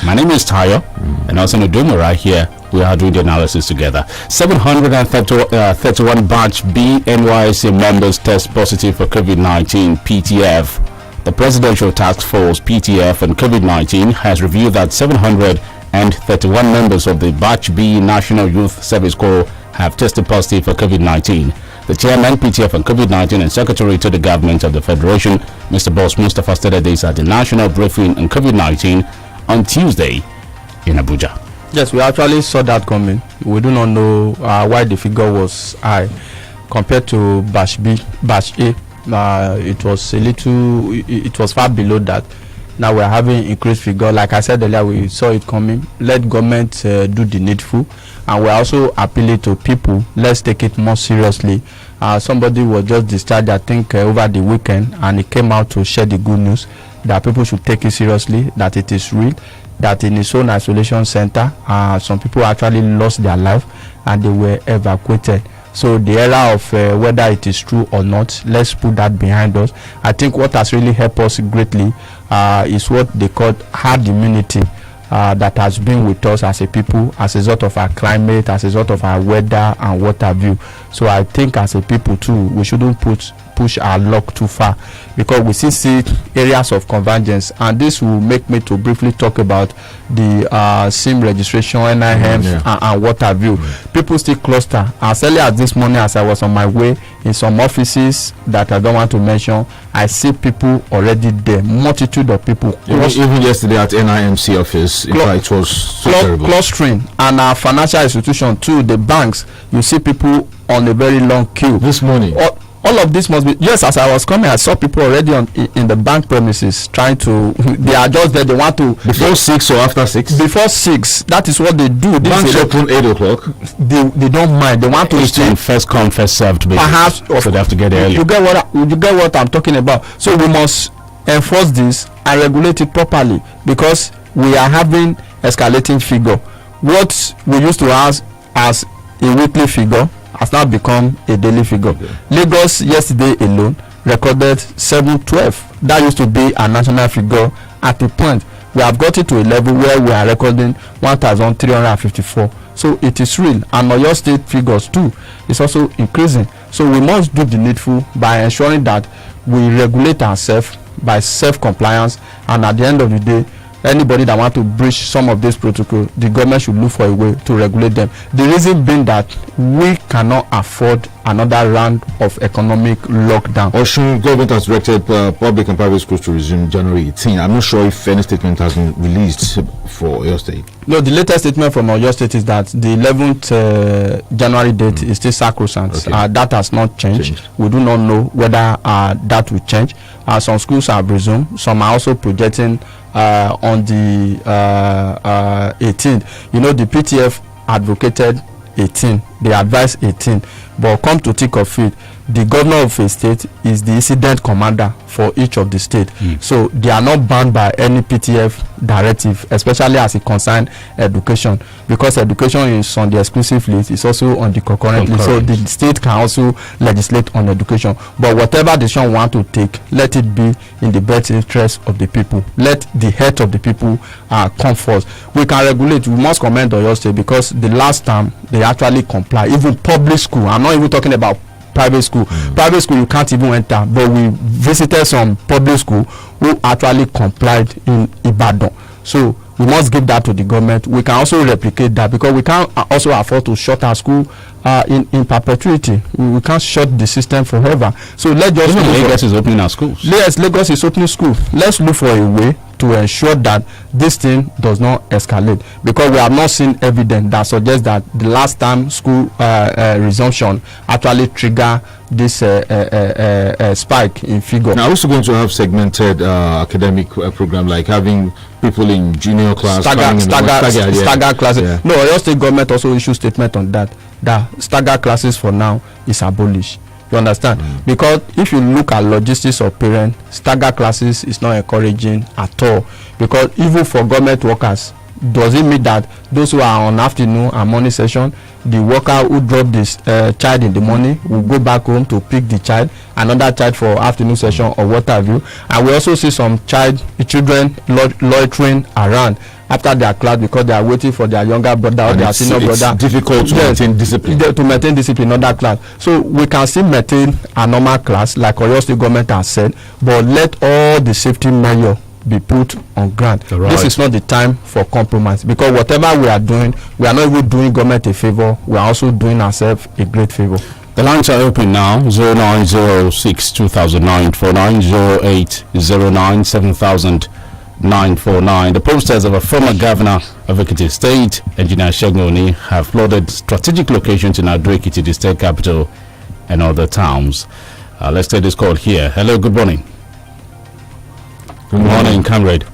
My name is Tayo, and also Nduma right here. We are doing the analysis together. 731 batch B NYSC members test positive for COVID-19 PTF. The Presidential Task Force PTF and COVID-19 has revealed that 731 members of the batch B National Youth Service Corps have tested positive for COVID-19. The chairman, PTF and COVID-19 and secretary to the government of the Federation, Mr. Boss Mustafa, stated this at the national briefing on COVID-19 on Tuesday in Abuja.
Yes, we actually saw that coming. We do not know why the figure was high compared to batch B, batch A. It was a little, it was far below that. Now we're having increased figure. Like I said earlier, we saw it coming. Let government do the needful, and we're also appealing to people. Let's take it more seriously. Somebody was just discharged, I think, over the weekend, and he came out to share the good news that people should take it seriously, that it is real, that in his own isolation center, some people actually lost their life and they were evacuated. So the era of whether it is true or not, let's put that behind us. I think what has really helped us greatly is what they call herd immunity that has been with us as a people, as a result of our climate, as a result of our weather and what have you. So I think as a people too, we shouldn't push our luck too far, because we still see areas of convergence, and this will make me to briefly talk about the SIM registration, NIM, and what have you. People still cluster. As early as this morning, as I was on my way in some offices that I don't want to mention, I see people already there, multitude of people.
Even yesterday at NIMC office, in fact, it was so terrible.
Clustering, and our financial institution too, the banks, you see people on a very long queue.
This morning.
All of this must be, yes, as I was coming, I saw people already in the bank premises trying to, they are just there, they want to.
Before 6 or after 6?
Before 6, that is what they do.
Banks open 8 o'clock.
They don't mind, they want to
stay. First come, first served basis.
Perhaps.
So they have to get early.
You get what I'm talking about. So we must enforce this and regulate it properly, because we are having escalating figure. What we used to have as a weekly figure has now become a daily figure. Lagos yesterday alone recorded 712. That used to be a national figure. At a point, we have got it to a level where we are recording 1,354. So it is real, and Oyo State figures too is also increasing. So we must do the needful by ensuring that we regulate ourselves by self-compliance, and at the end of the day, anybody that want to breach some of this protocol, the government should look for a way to regulate them. The reason being that we cannot afford another round of economic lockdown.
Osun government has directed public and private schools to resume January 18. I'm not sure if any statement has been released for your state.
No, the latest statement from Oyo State is that the 11th January date is still sacrosanct.
Okay.
That has not changed. We do not know whether that will change. Some schools have resumed. Some are also projecting on the 18th. You know, the PTF advocated 18. They advised 18. But come to think of it, the governor of a state is the incident commander for each of the state. So they are not bound by any PTF directive, especially as it concerns education, because education is on the exclusive list, it's also on the concurrent list. So the state can also legislate on education. But whatever decision we want to take, let it be in the best interest of the people. Let the health of the people come first. We can regulate. We must commend Oyo State because the last time they actually comply. Even public school, I'm not even talking about private school. Private school you can't even enter, but we visited some public school who actually complied in Ibadan. So we must give that to the government. We can also replicate that because we can't also afford to shut our school in perpetuity. We can't shut the system forever. So let's just
Lagos is opening our schools.
Yes, Lagos is opening school. Let's look for a way to ensure that this thing does not escalate, because we have not seen evidence that suggests that the last time school resumption actually trigger this spike in figure.
Now, also going to have segmented academic program, like having people in junior class,
stagger classes. Yeah. No, Oyo State government also issued statement on that stagger classes for now is abolished. You understand? Because if you look at logistics of parents, stagger classes is not encouraging at all. Because even for government workers, does it mean that those who are on afternoon and morning session, the worker who dropped this child in the morning will go back home to pick the child, another child for afternoon session or what have you? And we also see some children loitering around after their class because they are waiting for their younger brother or their senior brother.
It's difficult to maintain discipline.
To maintain discipline in other class. So we can still maintain a normal class like Oyo State government has said, but let all the safety measures be put on ground. Right. This is not the time for compromise, because whatever we are doing, we are not even doing government a favor, we are also doing ourselves a great favor.
The lines are open now. 0906 2009 4908 09 7000 949. The posters of a former governor of Ekiti State, Engineer Segun Oni, have flooded strategic locations in Ado-Ekiti, the state capital, and other towns. Let's take this call here. Hello, good morning. Good morning, comrade.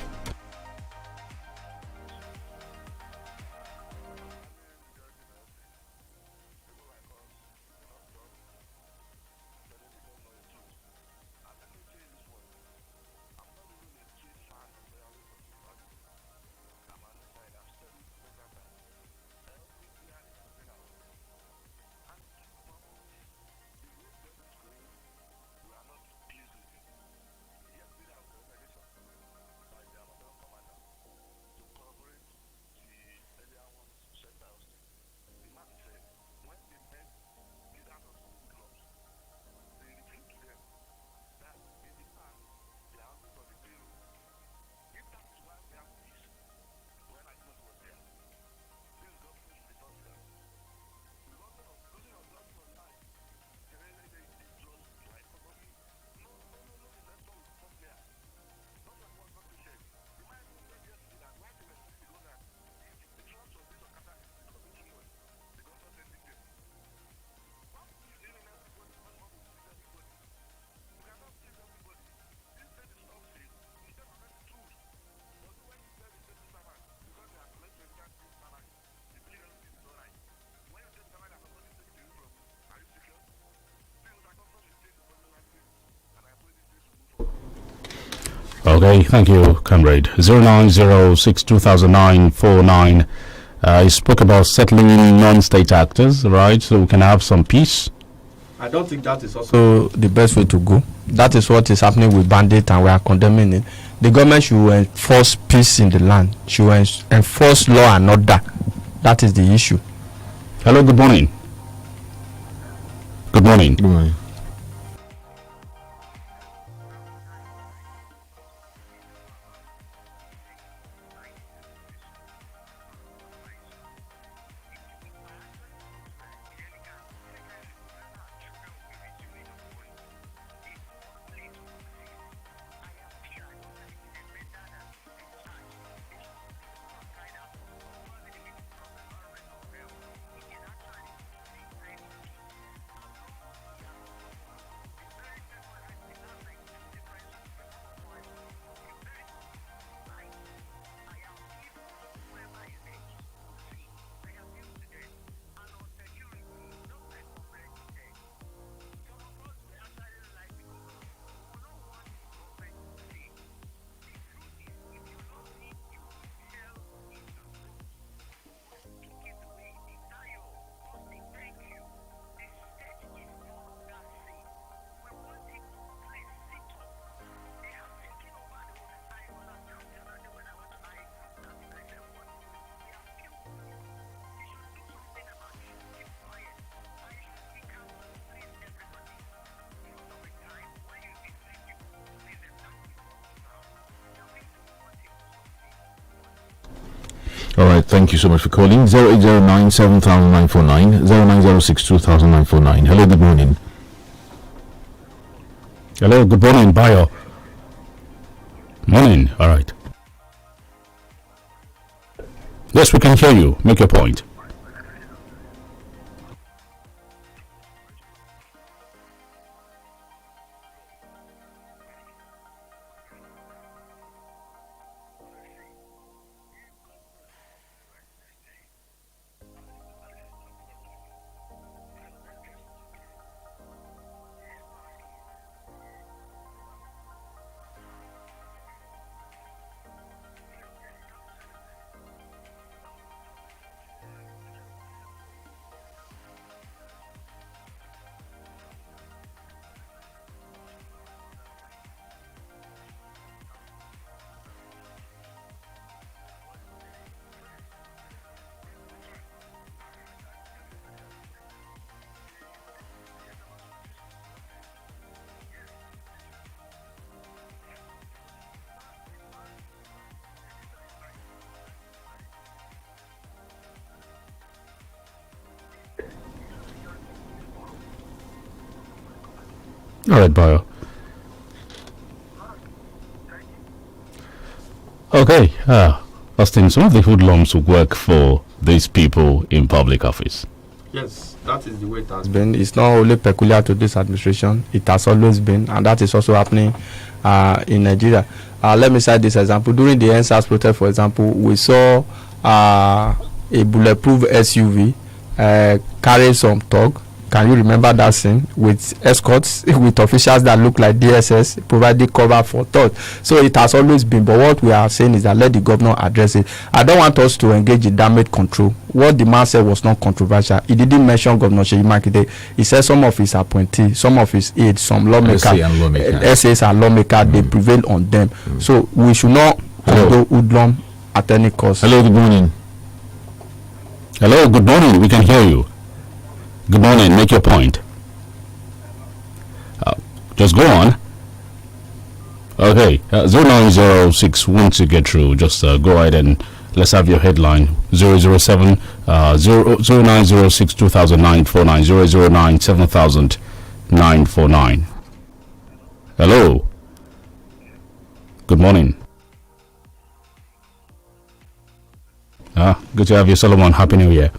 Okay, thank you, comrade. 0906 2009 49. You spoke about settling non-state actors, right? So we can have some peace.
I don't think that is also the best way to go. That is what is happening with bandits, and we are condemning it. The government should enforce peace in the land, should enforce law and order. That is the issue.
Hello, good morning. Good morning.
Good morning. All right, thank you so much for calling. 0809 7949, 0906 2949. Hello, good morning.
Hello, good morning, Bayo. Morning, all right. Yes, we can hear you. Make your point. All right, Bayo. Okay, Austin, some of the hoodlums who work for these people in public office.
Yes, that is the way it has been. It's not only peculiar to this administration, it has always been, and that is also happening in Nigeria. Let me cite this example. During the NSAS protest, for example, we saw a bulletproof SUV carry some thug. Can you remember that scene with escorts, with officials that look like DSS providing cover for thought? So it has always been, but what we are saying is that let the governor address it. I don't want us to engage in damage control. What the man said was not controversial. He didn't mention Governor Seyi Makinde. He said some of his appointees, some of his aides, some lawmakers, SAs and lawmakers, they prevail on them. So we should not condone hoodlum at any cost.
Hello, good morning.
Hello, good morning. We can hear you. Good morning. Make your point. Just go on. Okay. 0906 wants to get through. Just go ahead and let's have your headline. 007 0906 2009 009 7000 Hello. Good morning. Good to have you, Solomon. Happy New Year.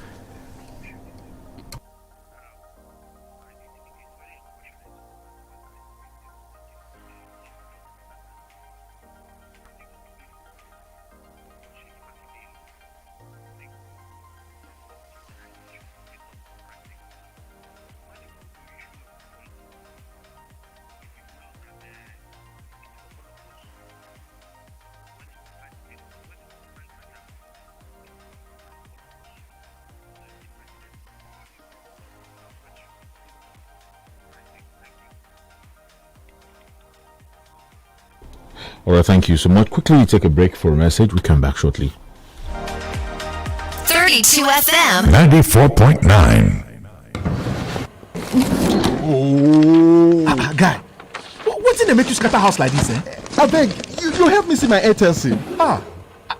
All right, thank you so much. Quickly take a break for a message. We come back shortly.
32 FM
94.9.
Guy, what's in the make you scatter house like this, eh? I beg, you help me see my Airtel SIM.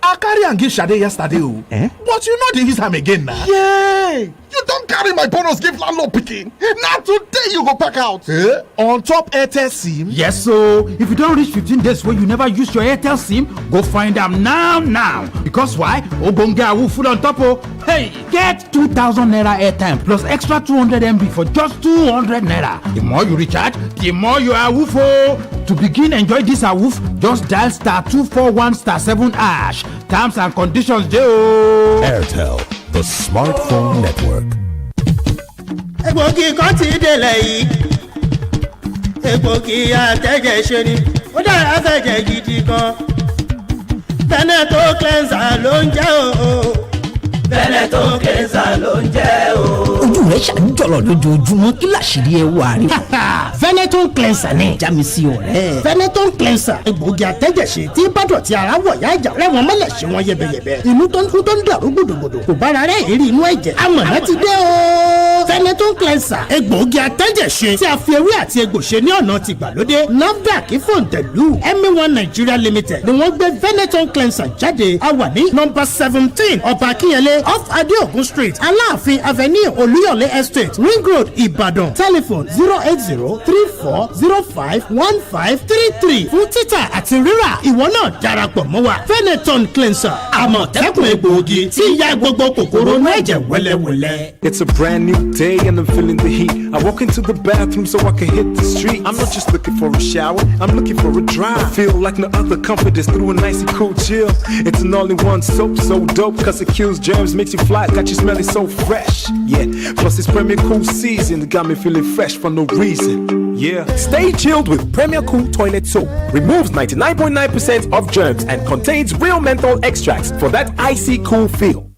I carry and give Shade yesterday, but you know they use am again now. Yeah, you don't carry my bonus give landlord picking. Now today you go pack out. On top Airtel SIM?
Yes, so if you don't reach 15 days where you never use your Airtel SIM, go find them now. Because why? Ogonga full on top of. Hey, get 2,000 naira airtime plus extra 200 MB for just 200 naira. The more you recharge, the more you are woofo. To begin enjoy this awoof, just dial *241*7#. Terms and conditions dey.
Airtel, the smartphone network.
Egbògi kan ti délé yìí. Egbògi àtẹ̀jẹ̀ ṣe ni. Ó dára fẹ̀jẹ̀ gidi gan. Veneto cleanser ló ń jẹ́ o. Veneto cleanser ló ń jẹ́ o.
Ojú rẹ̀ ṣàǹjọ̀lọ̀ lójoojúmọ́ kí làṣírí ẹ wà rí. Veneto cleanser ní já mi sí ọ̀rẹ́.
Veneto cleanser egbògi àtẹ̀jẹ̀ṣe tí bádọ̀tí ara wọ̀ yá ìjà rẹ̀ wọ́n mọ́lẹ̀ ṣe wọ́n yẹbẹyẹbẹ. Inú tó ń dàrú gbòdògbòdò kò bára rẹ̀ èrí inú ẹ̀jẹ̀. Amọ̀nà ti dé o. Veneto cleanser egbògi àtẹ̀jẹ̀ṣe tí a fi ewé àti egbò ṣe ní ọ̀nà tìgbàlódé. NAFDAC fòǹtẹ̀lù MA1 Nigeria Limited ni wọ́n gbé Veneto cleanser jáde. A wà ní nọ́mbà 17 Ọba Akínyẹlé off Adeogun Street, Aláàfin Avenue, Olúyọ̀lé Estate, Ring Road, Ìbàdàn. Telephone 08034051533 fún títà àti rírà. Ìwọ náà darapọ̀ mọ́ wa. Veneton cleanser àmọ̀tẹ́kùn egbòogi tí ya gbogbo kòkòrò inú ẹ̀jẹ̀ wẹ́lẹ́wẹ́lẹ́.
It's a brand new day and I'm feeling the heat. I walk into the bathroom so I can hit the street. I'm not just looking for a shower, I'm looking for a drive. I feel like no other confidence through a nice and cool chill. It's an all-in-one soap, so dope, cause it kills germs, makes you fly, got you smelling so fresh. Yeah, plus it's Premier Cool season, it got me feeling fresh for no reason. Yeah, stay chilled with Premier Cool toilet soap. Removes 99.9% of germs and contains real menthol extracts for that icy cool feel.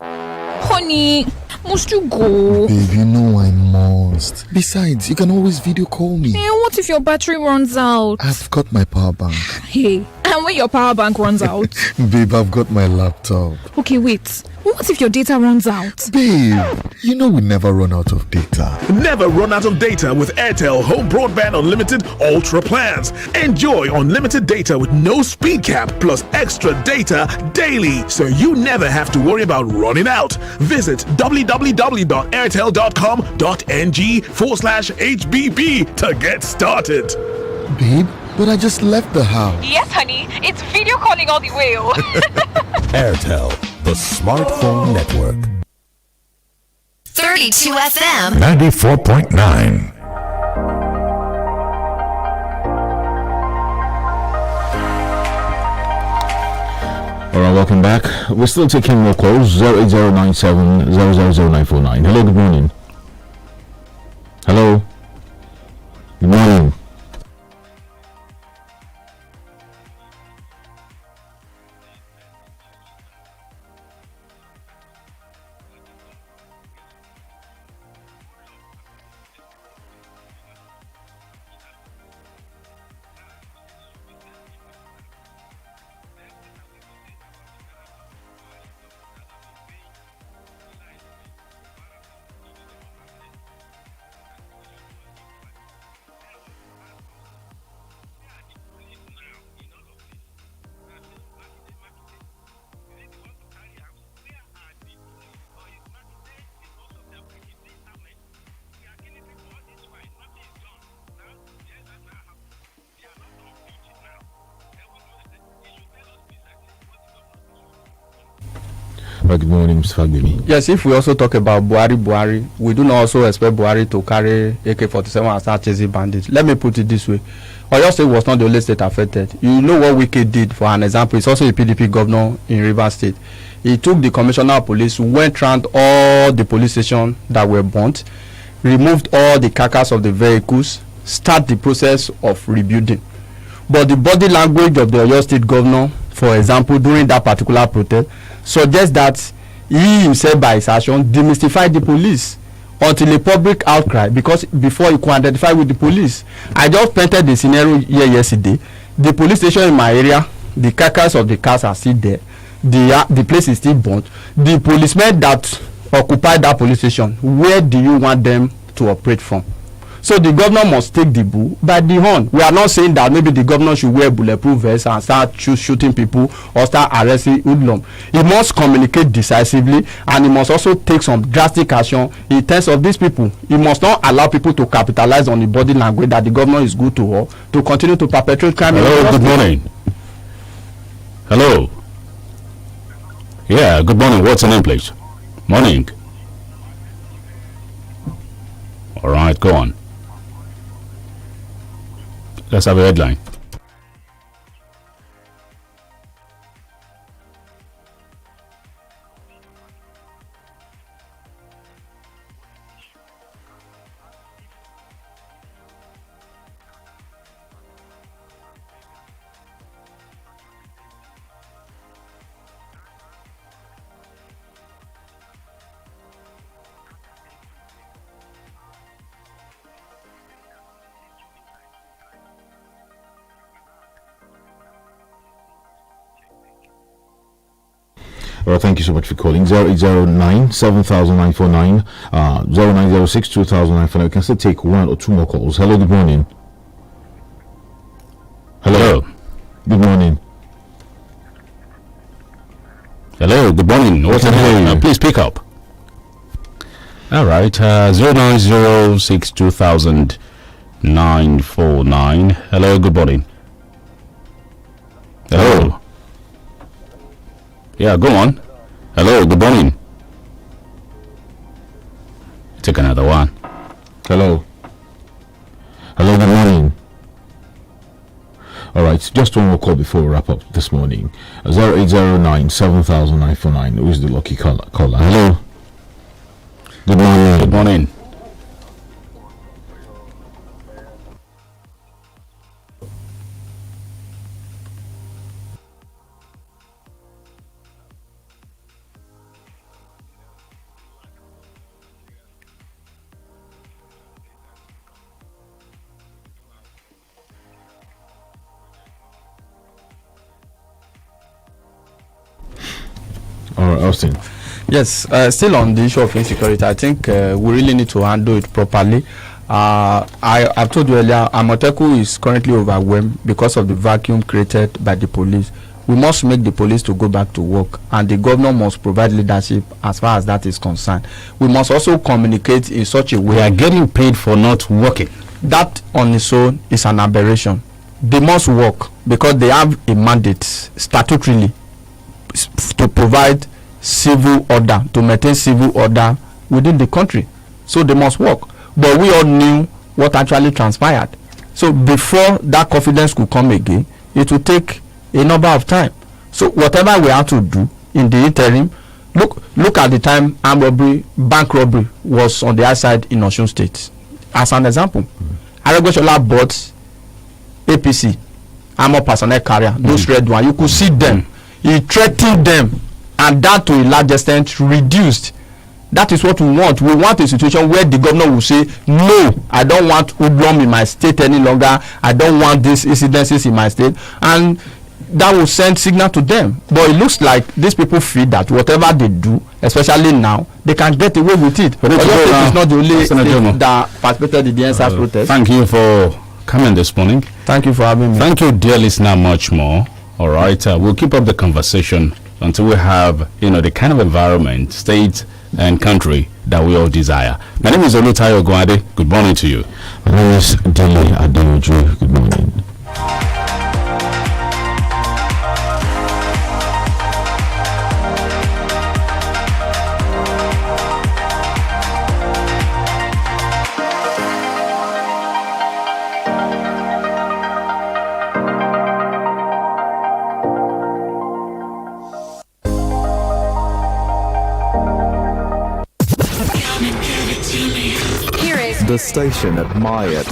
Honey, must you go?
Babe, you know I must. Besides, you can always video call me.
Hey, what if your battery runs out?
I've got my power bank.
Hey, and when your power bank runs out?
Babe, I've got my laptop.
Okay, wait. What if your data runs out?
Babe, you know we never run out of data.
Never run out of data with Airtel Home Broadband Unlimited Ultra plans. Enjoy unlimited data with no speed cap plus extra data daily, so you never have to worry about running out. Visit www.airtel.com.ng/HBB to get started.
Babe, but I just left the house.
Yes, honey. It's video calling all the way.
Airtel, the smartphone network.
32 FM
94.9.
All right, welcome back. We're still taking more calls. 08097 000949. Hello, good morning. Hello. Good morning. Good morning, Mr. Fagbemi.
Yes, if we also talk about Buhari, we do not also expect Buhari to carry AK-47 and start chasing bandits. Let me put it this way. Oyo State was not the only state affected. You know what Wike did, for an example. He's also a PDP governor in Rivers State. He took the commissioner of police, went around all the police stations that were burnt, removed all the carcass of the vehicles, start the process of rebuilding. But the body language of the Oyo State governor, for example, during that particular protest, suggests that he himself, by his action, demystified the police until a public outcry, because before he could identify with the police. I just painted the scenario here yesterday. The police station in my area The carcass of the cars are still there. The place is still burnt. The policemen that occupy that police station, where do you want them to operate from? So the governor must take the bull by the horn. We are not saying that maybe the governor should wear bulletproof vests and start shooting people or start arresting hoodlums. He must communicate decisively, and he must also take some drastic action in terms of these people. He must not allow people to capitalize on the body language that the governor is good to all to continue to perpetrate crime.
Hello, good morning. Hello. Yeah, good morning. What's your name, please? Morning. All right, go on. Let's have a headline.
Well, thank you so much for calling. 0809 7949 0906 2009. We can still take one or two more calls. Hello, good morning. Hello. Good morning.
Hello, good morning. What's your name? Please pick up. All right, 0906 2009. Hello, good morning. Hello. Yeah, go on. Hello, good morning. Take another one.
Hello. Hello, good morning. All right, just one more call before we wrap up this morning. 0809 7949. Who is the lucky caller? Hello. Good morning.
Good morning.
All right, Austin.
Yes, still on the issue of insecurity, I think we really need to handle it properly. I've told you earlier, Amoteku is currently overwhelmed because of the vacuum created by the police. We must make the police to go back to work, and the governor must provide leadership as far as that is concerned. We must also communicate in such a way.
We are getting paid for not working.
That on its own is an aberration. They must work because they have a mandate statutorily to provide civil order, to maintain civil order within the country. So they must work. But we all knew what actually transpired. So before that confidence could come again, it will take a number of time. So whatever we have to do in the interim, look at the time armed robbery, bank robbery was on the other side in Osun State. As an example, Aregbesola bought APC, armor personnel carrier, those red one. You could see them. He threatened them, and that to a large extent reduced. That is what we want. We want a situation where the governor will say, no, I don't want hoodlum in my state any longer. I don't want these incidences in my state. And that will send signal to them. But it looks like these people feel that whatever they do, especially now, they can get away with it. But it's not the only state that participated in the NSAS protest.
Thank you for coming this morning.
Thank you for having me.
Thank you, dear listener, much more. All right, we'll keep up the conversation until we have, the kind of environment, state, and country that we all desire. My name is OLUTAYO. Good morning to you.
My name is DELE ADEYANJU. Good morning.
The station admired,